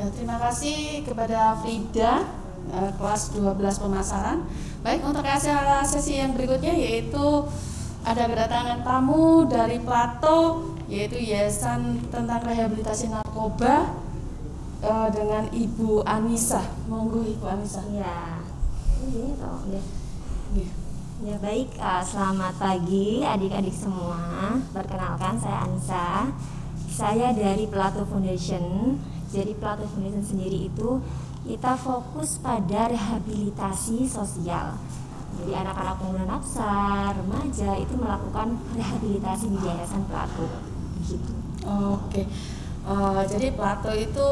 Ya, terima kasih kepada Frida, kelas 12 pemasaran. Baik, untuk sesi yang berikutnya yaitu ada kedatangan tamu dari Plato, yaitu Yayasan tentang Rehabilitasi Narkoba dengan Ibu Anissa. Monggo Ibu Anissa. Ya, ini toh ya. Ya baik, selamat pagi adik-adik semua. Perkenalkan, saya Anissa. Saya dari Plato Foundation. Jadi Plato Foundation sendiri itu kita fokus pada rehabilitasi sosial. Jadi anak-anak pengguna nafsa, remaja itu melakukan rehabilitasi di Yayasan Plato. Gitu. Oke. Jadi Plato itu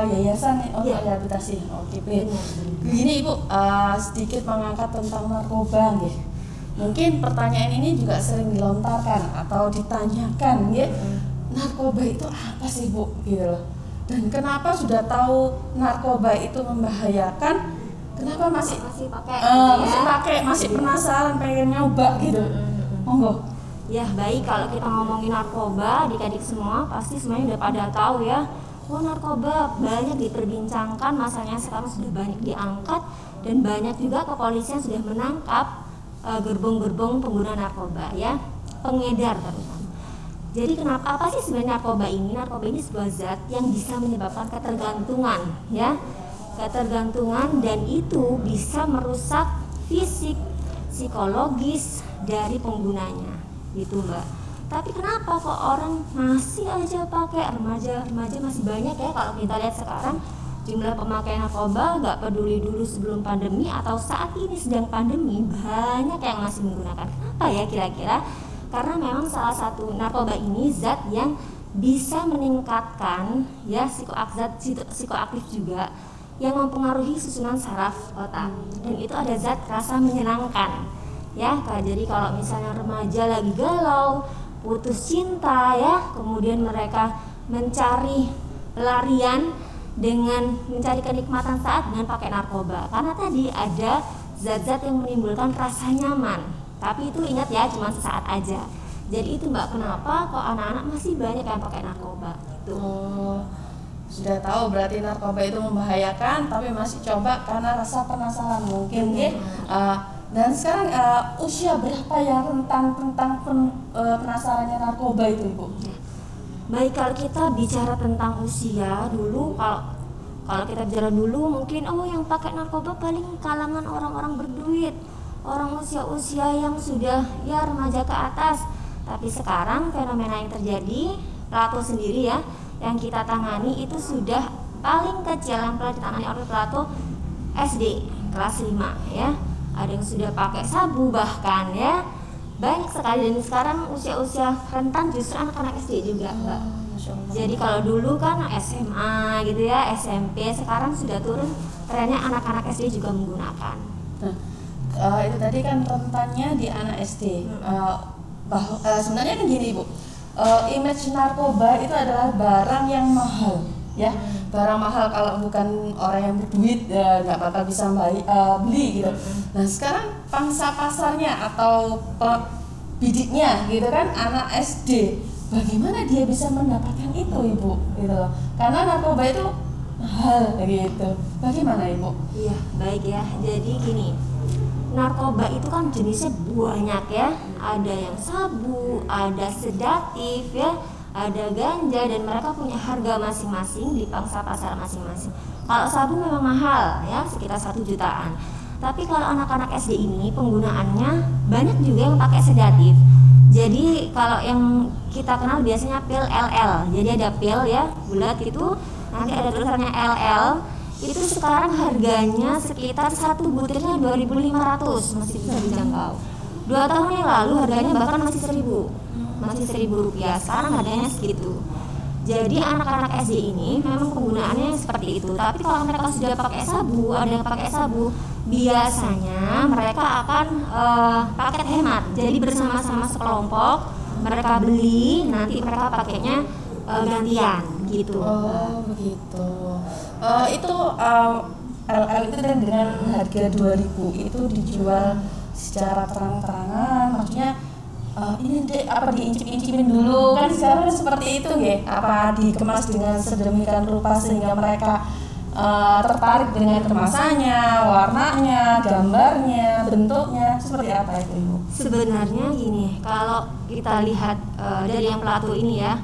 yayasan rehabilitasi. Oke, begini Ibu, sedikit mengangkat tentang narkoba, nggih. Mungkin pertanyaan ini juga sering dilontarkan atau ditanyakan, nggih. Narkoba itu apa sih, Bu? Gitu loh. Dan kenapa sudah tahu narkoba itu membahayakan, kenapa masih pakai, masih penasaran pengen nyoba gitu? Monggo. Ya baik, kalau kita ngomongin narkoba, adik-adik semua pasti semuanya udah pada tahu ya. Oh, narkoba banyak diperbincangkan, masanya sekarang sudah banyak diangkat dan banyak juga kepolisian sudah menangkap gerbong-gerbong pengguna narkoba ya, pengedar terutama. Jadi apa sih sebenarnya narkoba ini? Narkoba ini sebuah zat yang bisa menyebabkan ketergantungan ya, ketergantungan, dan itu bisa merusak fisik, psikologis dari penggunanya. Gitu Mbak. Tapi kenapa kok orang masih aja pakai? Remaja masih banyak ya. Kalau kita lihat sekarang jumlah pemakai narkoba, nggak peduli dulu sebelum pandemi atau saat ini sedang pandemi, banyak yang masih menggunakan. Kenapa ya kira-kira? Karena memang salah satu narkoba ini zat yang bisa meningkatkan ya psikoaktif juga, yang mempengaruhi susunan saraf otak, dan itu ada zat rasa menyenangkan ya. Jadi kalau misalnya remaja lagi galau, putus cinta ya, kemudian mereka mencari pelarian dengan mencari kenikmatan saat dengan pakai narkoba, karena tadi ada zat-zat yang menimbulkan rasa nyaman. Tapi itu ingat ya, cuma sesaat aja. Jadi itu Mbak, kenapa kok anak-anak masih banyak yang pakai narkoba gitu. Sudah tahu berarti narkoba itu membahayakan, tapi masih coba karena rasa penasaran mungkin ya. Dan sekarang usia berapa yang tentang penasarannya narkoba itu Ibu? Baik, kalau kita bicara tentang usia dulu, kalau kita bicara dulu mungkin yang pakai narkoba paling kalangan orang-orang berduit, orang usia-usia yang sudah ya remaja ke atas. Tapi sekarang fenomena yang terjadi, Plato sendiri ya, yang kita tangani itu sudah paling kecil yang pernah ditangani oleh Plato SD kelas 5 ya. Ada yang sudah pakai sabu bahkan ya, banyak sekali. Dan sekarang usia-usia rentan justru anak-anak SD juga Mbak. Jadi kalau dulu kan SMA gitu ya, SMP, sekarang sudah turun trennya anak-anak SD juga menggunakan. Itu tadi kan rentannya di anak SD. Sebenarnya kan gini Ibu, image narkoba itu adalah barang yang mahal ya. Barang mahal, kalau bukan orang yang berduit ya nggak bakal bisa beli gitu. Nah sekarang pangsa pasarnya atau bidiknya gitu kan anak SD, bagaimana dia bisa mendapatkan itu Ibu gitu loh, karena narkoba itu mahal gitu. Bagaimana Ibu? Iya baik ya, jadi gini, narkoba itu kan jenisnya banyak ya, ada yang sabu, ada sedatif ya, ada ganja, dan mereka punya harga masing-masing di pangsa pasar masing-masing. Kalau sabu memang mahal ya, sekitar 1 jutaan. Tapi kalau anak-anak SD ini penggunaannya banyak juga yang pakai sedatif. Jadi kalau yang kita kenal biasanya pil LL. Jadi ada pil ya, bulat itu, nanti ada tulisannya LL. Itu sekarang harganya sekitar 1 butirnya 2.500, masih bisa dijangkau. 2 tahun yang lalu harganya bahkan masih 1.000 rupiah. Sekarang harganya segitu. Jadi anak-anak SD ini memang penggunaannya seperti itu. Tapi kalau mereka sudah pakai sabu, ada yang pakai sabu, biasanya mereka akan paket hemat. Jadi bersama-sama sekelompok mereka beli, nanti mereka pakainya gantian gitu. Oh begitu. Itu LL itu dengan harga 2.000 itu dijual secara terang-terangan, maksudnya ini deh apa diincip-incipin dulu kan sekarang kan seperti itu ya, apa dikemas dengan sedemikian rupa sehingga mereka tertarik dengan kemasannya, warnanya, gambarnya, bentuknya, seperti apa itu Ibu? Sebenarnya gini, kalau kita lihat dari yang pelaku ini ya,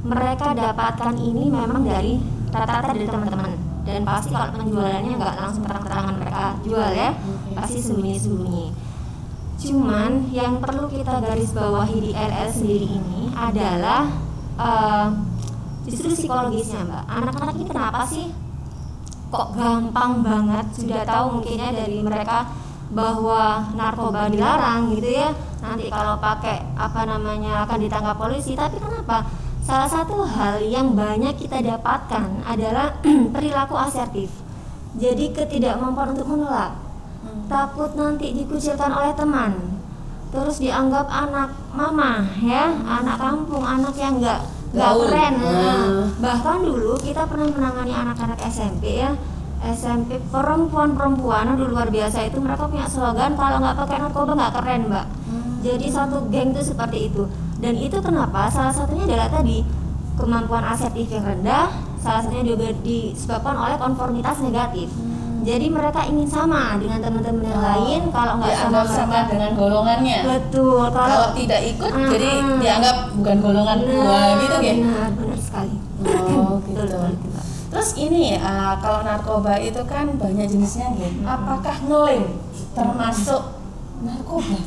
mereka dapatkan ini memang dari rata-rata dari teman-teman, dan pasti kalau penjualannya nggak langsung terang-terangan mereka jual ya, pasti sembunyi-sembunyi. Cuman yang perlu kita garis bawahi di LL sendiri ini adalah justru psikologisnya Mbak. Anak-anak ini kenapa sih kok gampang banget sudah tahu mungkinnya dari mereka bahwa narkoba dilarang gitu ya, nanti kalau pakai akan ditangkap polisi. Tapi kenapa? Salah satu hal yang banyak kita dapatkan adalah perilaku asertif. Jadi ketidakmampuan untuk menolak, takut nanti dikucilkan oleh teman, terus dianggap anak mama ya, anak kampung, anak yang nggak keren. Bahkan dulu kita pernah menangani anak-anak SMP ya, SMP perempuan aduh luar biasa itu, mereka punya slogan kalau nggak pakai narkoba nggak keren Mbak. Jadi satu geng itu seperti itu. Dan itu kenapa? Salah satunya adalah tadi kemampuan asertif yang rendah, salah satunya juga disebabkan oleh konformitas negatif. Jadi mereka ingin sama dengan teman-teman yang lain, kalau nggak sama dengan golongannya. Betul. Kalau tidak ikut, jadi dianggap bukan golongan gua gitu ya. Benar sekali. Oh gitu. Terus ini kalau narkoba itu kan banyak jenisnya gitu. Apakah ngelem termasuk narkoba?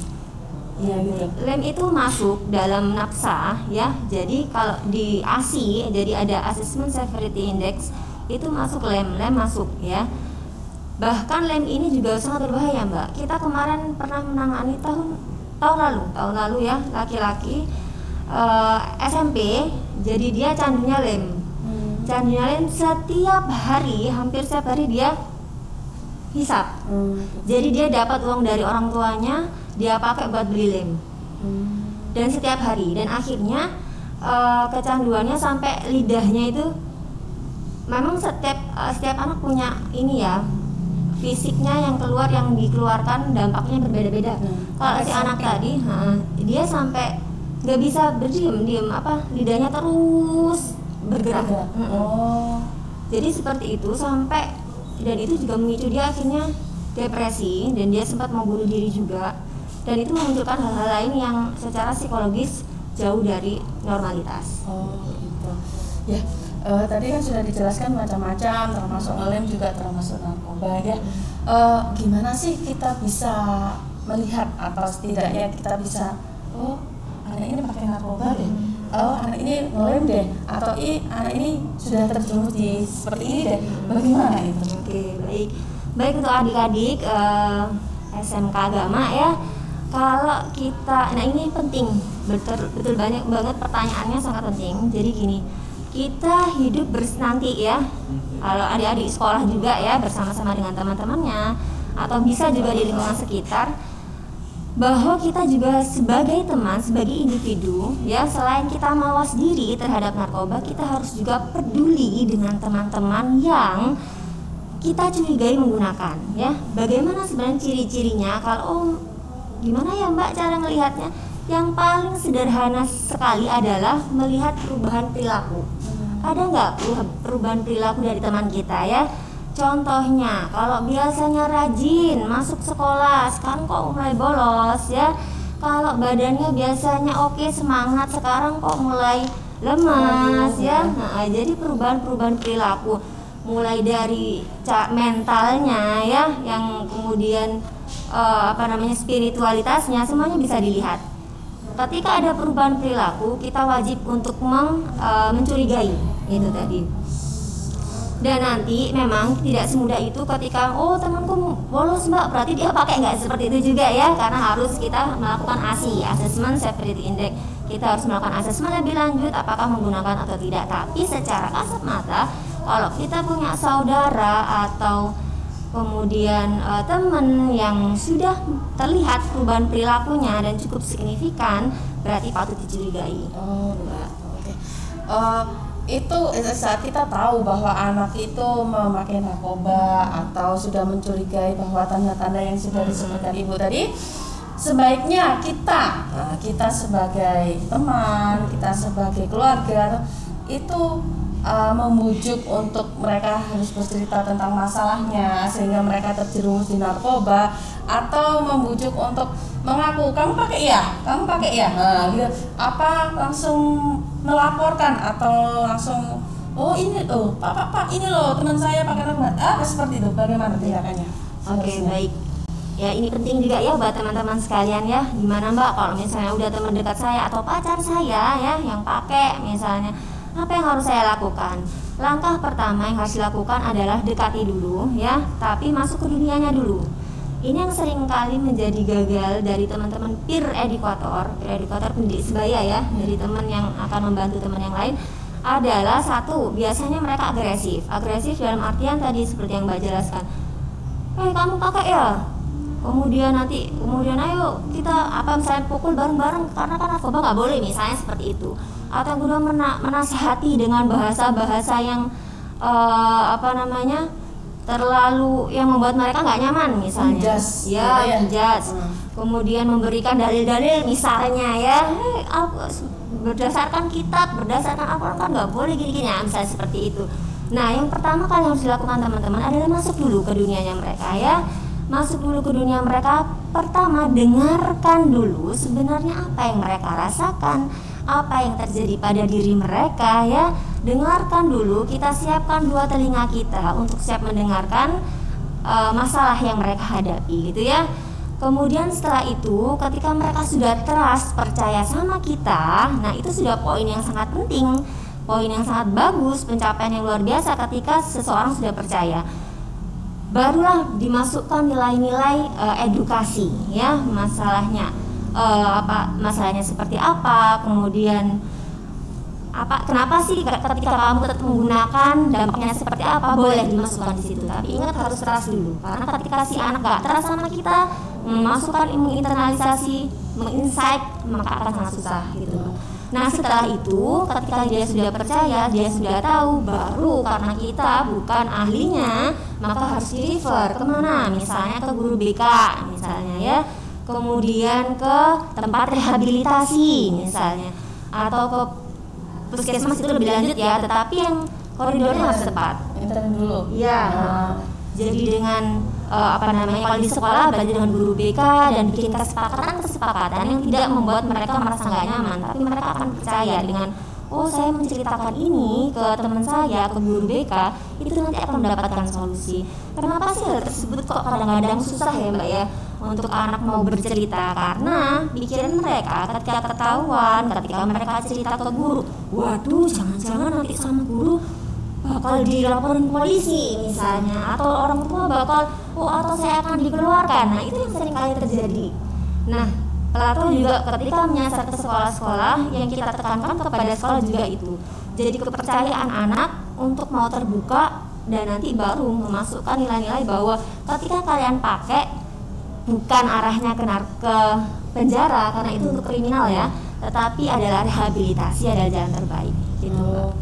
Iya gitu. Lem itu masuk dalam NAPSA ya. Jadi kalau di ASI, jadi ada Assessment Severity Index, itu masuk lem masuk ya. Bahkan lem ini juga sangat berbahaya Mbak. Kita kemarin pernah menangani tahun lalu ya, laki-laki SMP, jadi dia candunya lem. Candunya lem setiap hari, hampir setiap hari dia hisap. Jadi dia dapat uang dari orang tuanya, dia pakai buat beli lem. Dan setiap hari, dan akhirnya kecanduannya sampai lidahnya itu, memang setiap anak punya ini ya, fisiknya yang keluar, yang dikeluarkan dampaknya berbeda-beda. Kalau si anak tadi, dia sampai nggak bisa berdiam, lidahnya terus bergerak. Jadi seperti itu sampai, dan itu juga memicu dia akhirnya depresi, dan dia sempat mau bunuh diri juga. Dan itu memunculkan hal-hal lain yang secara psikologis jauh dari normalitas. Oh gitu. Ya. Tadi kan sudah dijelaskan macam-macam, termasuk ngelem juga termasuk narkoba ya. Gimana sih kita bisa melihat atau setidaknya kita bisa, oh anak ini pakai narkoba deh, oh anak ini ngelem deh, atau anak ini sudah terjerumus di seperti ini deh. Bagaimana itu? Oke, baik untuk adik-adik SMK agama ya. Kalau kita, nah ini penting, betul banyak banget pertanyaannya, sangat penting. Jadi gini, kita hidup nanti ya, kalau adik-adik sekolah juga ya, bersama-sama dengan teman-temannya, atau bisa juga di lingkungan sekitar, bahwa kita juga sebagai teman, sebagai individu ya, selain kita mawas diri terhadap narkoba, kita harus juga peduli dengan teman-teman yang kita curigai menggunakan ya. Bagaimana sebenarnya ciri-cirinya? Kalau gimana ya Mbak cara melihatnya? Yang paling sederhana sekali adalah melihat perubahan perilaku. Ada nggak perubahan perilaku dari teman kita ya? Contohnya, kalau biasanya rajin masuk sekolah, sekarang kok mulai bolos ya. Kalau badannya biasanya oke, semangat, sekarang kok mulai lemas ya. Nah, jadi perubahan perilaku mulai dari mentalnya ya, yang kemudian spiritualitasnya, semuanya bisa dilihat. Ketika ada perubahan perilaku, kita wajib untuk mencurigai itu tadi. Dan nanti memang tidak semudah itu ketika temanku bolos Mbak, berarti dia pakai nggak, seperti itu juga ya, karena harus kita melakukan ASI, Assessment Severity Index. Kita harus melakukan asesmen lebih lanjut apakah menggunakan atau tidak. Tapi secara kasat mata, kalau kita punya saudara atau kemudian teman yang sudah terlihat perubahan perilakunya dan cukup signifikan, berarti patut dicurigai. Itu saat kita tahu bahwa anak itu memakai narkoba atau sudah mencurigai bahwa tanda-tanda yang sudah disebutkan Ibu tadi, sebaiknya kita sebagai teman, kita sebagai keluarga itu membujuk untuk mereka harus bercerita tentang masalahnya sehingga mereka terjerumus di narkoba, atau membujuk untuk mengaku kamu pakai ya, nah, gitu. Apa langsung melaporkan atau langsung pak ini loh teman saya pakai narkoba, seperti itu, bagaimana tindakannya? Oke, baik. Ya, ini penting juga ya buat teman-teman sekalian ya. Gimana Mbak kalau misalnya udah teman dekat saya atau pacar saya ya yang pakai misalnya, apa yang harus saya lakukan? Langkah pertama yang harus dilakukan adalah dekati dulu ya, tapi masuk ke dunianya dulu. Ini yang sering kali menjadi gagal dari teman-teman peer educator pendidik sebaya ya, dari teman yang akan membantu teman yang lain adalah satu, biasanya mereka agresif dalam artian tadi seperti yang Mbak jelaskan. Kamu pakai ya? Kemudian ayo kita misalnya pukul bareng-bareng karena kan narkoba nggak boleh misalnya seperti itu. Atau kemudian menasihati dengan bahasa-bahasa yang terlalu yang membuat mereka nggak nyaman misalnya. Menjas. Kemudian memberikan dalil-dalil misalnya ya, berdasarkan kitab, berdasarkan Al-Quran kan nggak boleh gini-gini ya, misalnya seperti itu. Nah, yang pertama kali harus dilakukan teman-teman adalah masuk dulu ke dunianya mereka ya. Masuk dulu ke dunia mereka. Pertama, dengarkan dulu sebenarnya apa yang mereka rasakan, apa yang terjadi pada diri mereka ya. Dengarkan dulu, kita siapkan dua telinga kita untuk siap mendengarkan masalah yang mereka hadapi gitu ya. Kemudian setelah itu ketika mereka sudah trust, percaya sama kita, nah itu sudah poin yang sangat penting, poin yang sangat bagus, pencapaian yang luar biasa ketika seseorang sudah percaya. Barulah dimasukkan nilai-nilai edukasi ya, masalahnya masalahnya seperti apa, kemudian kenapa sih ketika kamu tetap menggunakan, dampaknya seperti apa, boleh dimasukkan di situ. Tapi ingat harus trust dulu, karena ketika si anak gak trust sama kita, memasukkan menginternalisasi, menginsight, maka akan sangat susah gitu. Nah setelah itu ketika dia sudah percaya, dia sudah tahu, baru karena kita bukan ahlinya maka harus di refer kemana, misalnya ke guru BK misalnya ya, kemudian ke tempat rehabilitasi misalnya, atau ke puskesmas itu lebih lanjut ya, tetapi yang koridornya harus tepat. Internet dulu ya. Jadi dengan kalau di sekolah belajar dengan guru BK dan bikin kesepakatan yang tidak membuat mereka merasa nggak nyaman, tapi mereka akan percaya dengan saya menceritakan ini ke teman saya, ke guru BK, itu nanti akan mendapatkan solusi. Kenapa sih hal tersebut kok kadang-kadang susah ya Mbak ya untuk anak mau bercerita? Karena pikiran mereka ketika ketahuan, ketika mereka cerita ke guru, waduh jangan-jangan nanti sama guru bakal dilaporin polisi misalnya, atau orang tua bakal atau saya akan dikeluarkan. Nah itu yang sering kali terjadi. Nah atau juga ketika menyasar ke sekolah-sekolah, yang kita tekankan kepada sekolah juga itu, jadi kepercayaan anak untuk mau terbuka dan nanti baru memasukkan nilai-nilai bahwa ketika kalian pakai bukan arahnya ke penjara karena itu untuk kriminal ya, tetapi adalah rehabilitasi, adalah jalan terbaik gitu.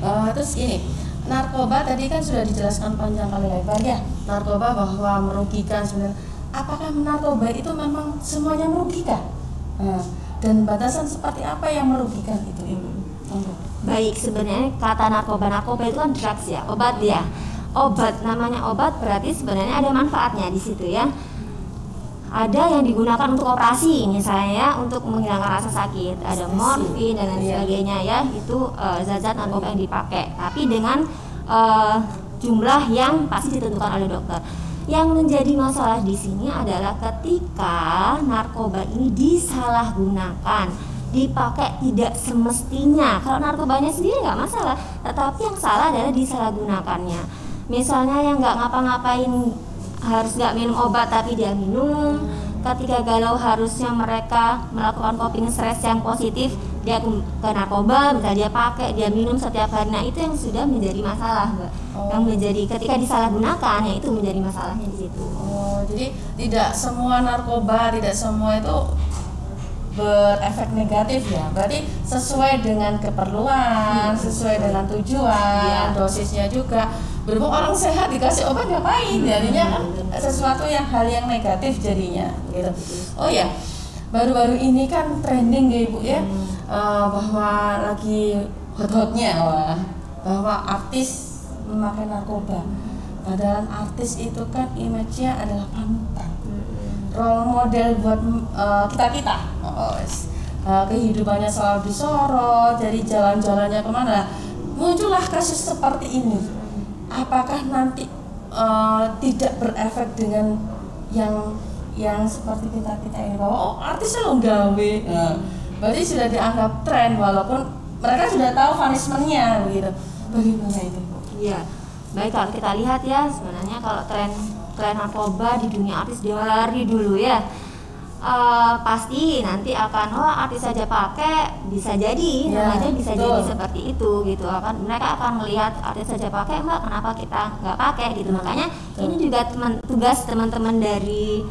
Terus gini, narkoba tadi kan sudah dijelaskan panjang kali lebar ya, narkoba bahwa merugikan sebenarnya. Apakah narkoba itu memang semuanya merugikan? Dan batasan seperti apa yang merugikan itu Ibu? Baik, sebenarnya kata narkoba itu kan drugs ya, obat ya. Obat, namanya obat berarti sebenarnya ada manfaatnya di situ ya. Ada yang digunakan untuk operasi misalnya, untuk menghilangkan rasa sakit, ada morfin dan lain sebagainya ya, itu zat-zat narkoba yang dipakai, tapi dengan jumlah yang pasti ditentukan oleh dokter. Yang menjadi masalah di sini adalah ketika narkoba ini disalahgunakan, dipakai tidak semestinya. Kalau narkobanya sendiri nggak masalah, tetapi yang salah adalah disalahgunakannya. Misalnya yang nggak ngapa-ngapain, harus nggak minum obat tapi dia minum. Ketika galau harusnya mereka melakukan coping stress yang positif, dia ke narkoba, misalnya dia pakai, dia minum setiap hari. Nah itu yang sudah menjadi masalah, Mbak. Yang menjadi ketika disalahgunakan, ya itu menjadi masalahnya di situ. Jadi tidak semua narkoba, tidak semua itu berefek negatif ya. Berarti sesuai dengan keperluan, sesuai dengan tujuan, dosisnya juga. Berhubung orang sehat dikasih obat ngapain? Jadinya kan sesuatu yang hal yang negatif jadinya gitu. Oh ya, baru-baru ini kan trending ya Ibu ya, bahwa lagi hot-hotnya bahwa artis memakai narkoba. Padahal artis itu kan image-nya adalah panutan, role model buat kita. Kehidupannya selalu disorot, jadi jalan-jalannya kemana. Muncullah kasus seperti ini. Apakah nanti tidak berefek dengan yang seperti kita ini, bahwa artisnya lo gawe, berarti sudah dianggap tren walaupun mereka sudah tahu punishment-nya begitu. Bagaimana itu? Iya. Baik, kalau kita lihat ya, sebenarnya kalau tren narkoba di dunia artis dari dulu ya, pasti nanti akan artis saja pakai, bisa jadi namanya bisa jadi seperti itu gitu. Mereka akan melihat artis saja pakai, Mbak, kenapa kita nggak pakai gitu. Makanya ini juga tugas teman-teman dari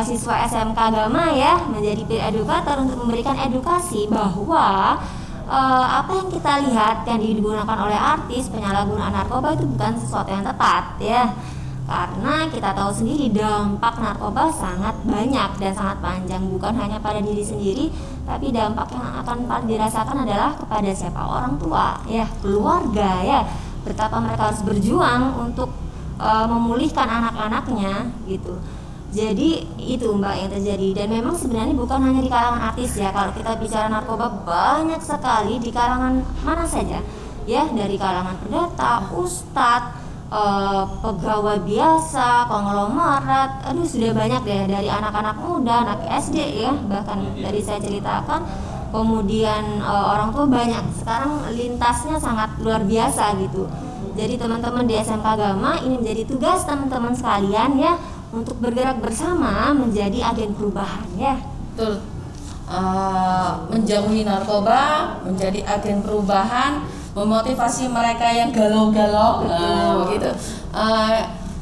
siswa SMK Agama ya, menjadi peer educator untuk memberikan edukasi bahwa apa yang kita lihat yang digunakan oleh artis, penyalahgunaan narkoba itu bukan sesuatu yang tepat ya, karena kita tahu sendiri dampak narkoba sangat banyak dan sangat panjang, bukan hanya pada diri sendiri, tapi dampak yang akan dirasakan adalah kepada siapa, orang tua ya, keluarga ya, betapa mereka harus berjuang untuk memulihkan anak-anaknya gitu. Jadi itu Mbak yang terjadi, dan memang sebenarnya bukan hanya di kalangan artis ya. Kalau kita bicara narkoba banyak sekali di kalangan mana saja ya, dari kalangan pendeta, ustadz, pegawai biasa, konglomerat, sudah banyak deh, dari anak-anak muda, anak SD ya, bahkan dari saya ceritakan, kemudian orang tua banyak. Sekarang lintasnya sangat luar biasa gitu. Jadi teman-teman di SMK Agama, ini menjadi tugas teman-teman sekalian ya, untuk bergerak bersama menjadi agen perubahan ya. Betul. Menjauhi narkoba, menjadi agen perubahan, memotivasi mereka yang galau-galau begitu.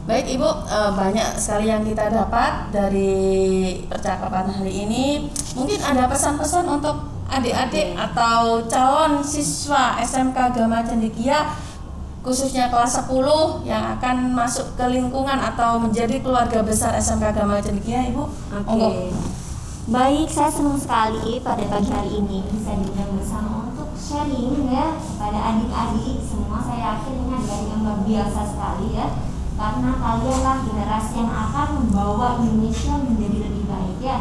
Baik Ibu, banyak sekali yang kita dapat dari percakapan hari ini. Mungkin ada pesan-pesan untuk adik-adik atau calon siswa SMK Agama Cendekia, khususnya kelas 10 yang akan masuk ke lingkungan atau menjadi keluarga besar SMK Agama Cendekia, Ibu. Oke. Baik, saya senang sekali pada pagi hari ini bisa diundang bersama untuk sharing ya pada adik-adik semua. Saya yakin ini adalah yang luar biasa sekali ya, karena kalianlah generasi yang akan membawa Indonesia menjadi lebih baik ya.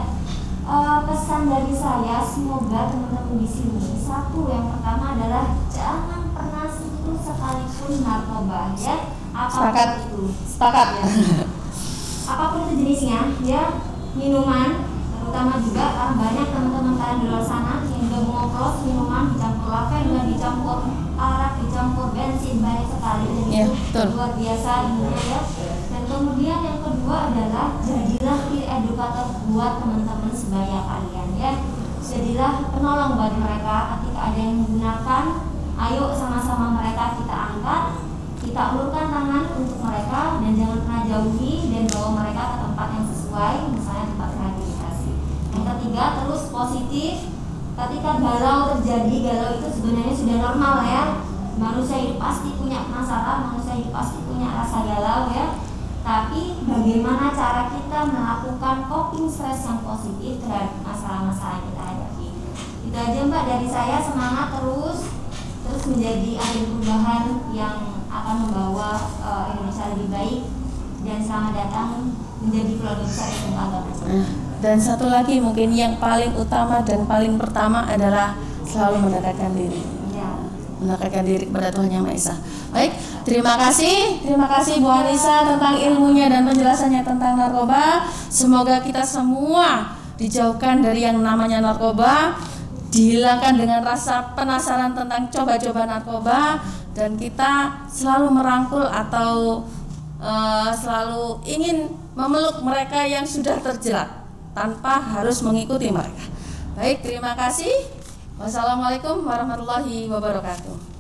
Pesan dari saya, semoga teman-teman di sini, satu, yang pertama adalah jangan pernah sentuh sekalipun narkoba ya, apapun itu. Sepakat ya. Apapun itu jenisnya ya, minuman terutama juga, karena banyak teman-teman kalian di luar sana yang juga mengoplos minuman dicampur laven, dicampur arak, dicampur bensin, banyak sekali, dan itu luar biasa ininya ya. Dan kemudian yang kedua adalah jadilah peer educator buat teman-teman sebaya kalian ya. Jadilah penolong buat mereka ketika ada yang menggunakan. Ayo sama-sama mereka kita angkat, kita ulurkan tangan untuk mereka, dan jangan pernah jauhi dan bawa mereka ke tempat yang sesuai, misalnya tempat rehabilitasi. Yang ketiga, terus positif. Ketika galau terjadi, galau itu sebenarnya sudah normal ya. Manusia hidup pasti punya penasaran, manusia hidup pasti punya rasa galau ya. Tapi bagaimana cara kita melakukan coping stress yang positif terhadap masalah-masalah yang kita hadapi. Itu aja Mbak dari saya, semangat terus menjadi agen perubahan yang akan membawa Indonesia lebih baik, dan selamat datang menjadi keluarga besar SMK Agama. Dan satu lagi mungkin yang paling utama dan paling pertama adalah selalu mendekatkan diri. Mendekatkan diri kepada Tuhan Yang Maha Esa. Baik, terima kasih Bu Anissa tentang ilmunya dan penjelasannya tentang narkoba. Semoga kita semua dijauhkan dari yang namanya narkoba, dihilangkan dengan rasa penasaran tentang coba-coba narkoba, dan kita selalu merangkul atau selalu ingin memeluk mereka yang sudah terjerat tanpa harus mengikuti mereka. Baik, terima kasih. Wassalamualaikum warahmatullahi wabarakatuh.